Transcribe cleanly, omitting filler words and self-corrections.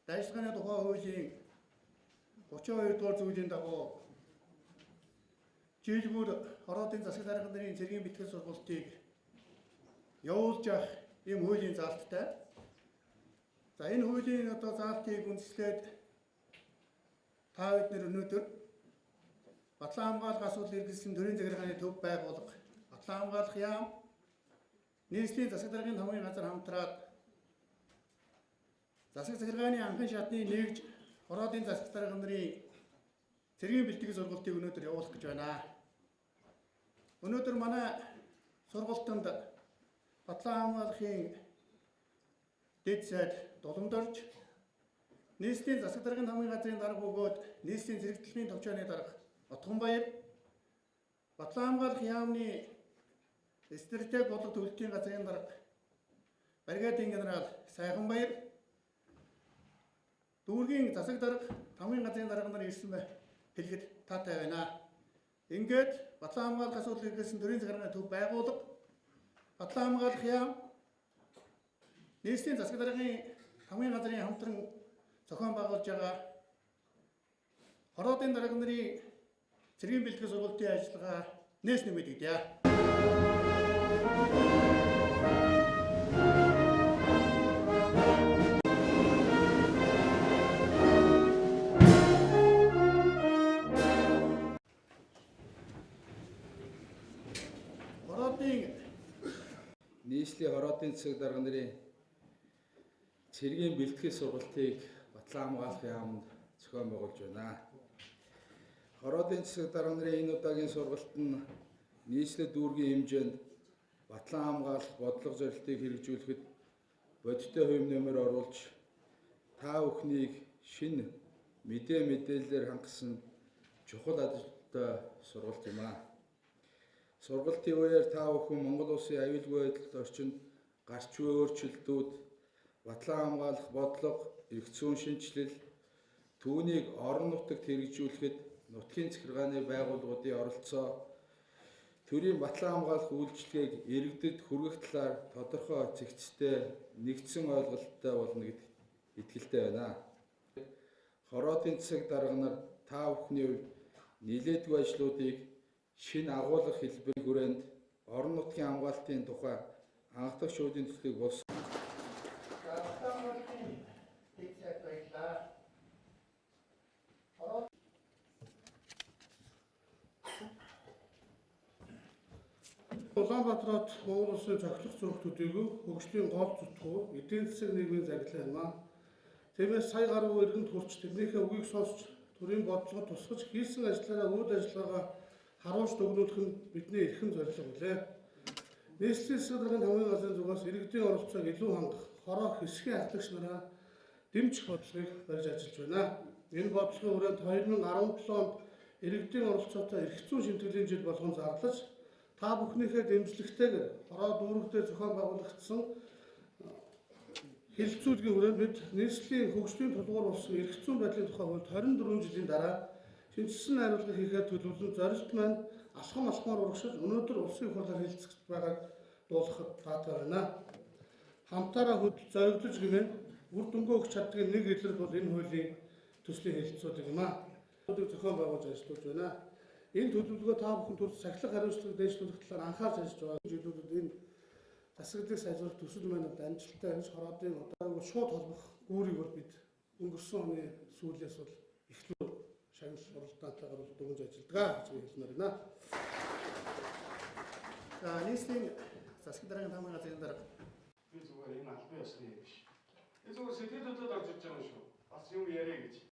Дайсганы тухай хуулийн 32 дугаар зүйлийн дагуу жилбүр хоруудын засаг дарга нарын цэргийн бэлтгэл сургалтыг явуулж явах ийм хуулийн заалттай. За энэ хуулийн заалтыг үндэслээд та бүднэр өнөөдөр Батлан хамгаалах асуудал эргэлзсэн төрийн захиргааны төв байгуулга, Батлан хамгаалах яам, нийслэлийн засаг даргын хамгийн газар хамтраад засаг захиргааны анхан шатны нэгж хоруудын засаг дарга нарын цэргийн бэлтгэл сургалтыг өнөөдөр явуулах гэж байна. Өнөөдөр манай сургалтанд Батлан хамгаалахын дэд сайд Доломдорж, нийслэлийн засаг даргын хамгийн газрын дарга бөгөөд нийслэлийн зэрэгтлэлийн төвчөөний дарга Отгонбаяр, Батлан хамгаалах яамны стратеги бодлого төлөлтийн газрын дарга бригадын генерал Сайханбаяр, дүүргийн засаг дарга хамгийн газрын дарга нар ирсэн хэлэхэд таатай байна. Ингээд Батлан хамгаалах асуудал эргэлзсэн төрийн захиргааны төв байгуулга, Батлан хамгаалах яам, нийслэлийн засаг даргын хамгийн газрын хамтран зохион байгуулж байгаа хоруудын дарга нарын цэргийн бэлтгэл сургалтын ажиллагаа нээс нэмэгдэгдэе. Нийслэлийн хоруудын засаг дарга нарын цэргийн бэлтгэл сургалтыг Батлан хамгаалах яамд зохион байгуулж байна. Хоруудын засаг дарга нарын энэ удаагийн сургалт нь нийслэл дүүргийн хэмжээнд Батлан хамгаалах бодлого зорилтыг хэрэгжүүлэхэд бодиттой хувь нэмэр оруулж та бүхнийг шинэ мэдээллээр хангасан чухал ажилттай сургалт юм аа. Сургалтын үеэр та бүхэн Монгол улсын аюулгүй байдалд орчинд гарч буй өөрчлөлтүүд, Батлан хамгаалах бодлого, эрх зүйн шинжилэл, түүнийг орон нутагт хэрэгжүүлэхэд нутгийн захиргааны байгууллагуудын оролцоо, төрийн Батлан хамгаалах үйлчилгээг иргэдэд хүргэх талаар тодорхой зэгцтэй нэгдсэн ойлголттой болно гэдэгт итгэлтэй байна. Хоруудын засаг дарга нар та бүхний хувьд нэлээдгүй ажлуудыг шинэ агуулга хэлбэрийн хүрээнд орон нутгийн хамгаалтын тухай анхдах шуудын төслийг болсон. Улаанбаатарт Монгол улсын цогцлох зүрх төдийгүй хөгжлийн гол зүтгүү эдийн засаг нийгмийн захирлаа юм аа. Тиймээс сая гаруй иргэнд хүрч тэрнийхээ үгийг сонсч төрийн бодлогод тусгаж хийсэн ажлаараа үйл ажиллагаагаа харуулж дүгнүүлэх нь бидний эрхэм зорилго билээ. Нийслэлийн засаг даргын хамгийн газрын зүгээс иргэдийн оролцоог илүү хангах, хороо хэсгийн ахлагч нараа дэмжих бодлогыг барьж ажиллаж байна. Энэ бодлогын хүрээнд 2017 онд иргэдийн оролцоотой эрх зүйн шинтгэлийн жил болгон зарлаж, та бүхнийхээ дэмжлэгтэйгээр хороо дүүрэгтээ зохион байгуулагдсан хэлэлцүүлгийн хүрээнд бид нийслэлийн хөгжлийн тулгуур болсон эрх зүйн байдлын тухай хуульд 24 жилийн дараа шинжилсэн найруулга хийхэд төлөвлөсөн зорилт маань алхмаар урагшиж өнөөдөр улсын их хурлаар хэлэлцэж байгааг дуулахад таатай байна. Хамтаараа хөдөл зориглож гэмээр үр дүнгээ өгч чаддаг нэг илрэл бол энэ хуулийн төслийн хэлэлцүүлэг юм аа. Зохион байгуулж ажиллаж байна. Энэ төлөвлөгөө та бүхэн төрөл сахилга хариуцлагыг дэвшлүүлэх талаар анхаарч ажиллаж байгаа жилүүдэд энэ засаглалыг сайжруулах төсөл маань амжилттай хэмж хороодын удаагүй шууд холбох гүүрийг бол бид өнгөрсөн оны сүүлээс бол эхлүү шагнал сургалтаатайгаар бол дүгнж ажилладаг гэж хэлмээр байна. За нийслэлийн засаг даргын хамгийн газрын дарга би зүгээр энэ албан ёсны юм биш. Би зүгээр сэтгэл хөдлөлд орж ирж байгаа юм шүү. Бас юм яриа гэж.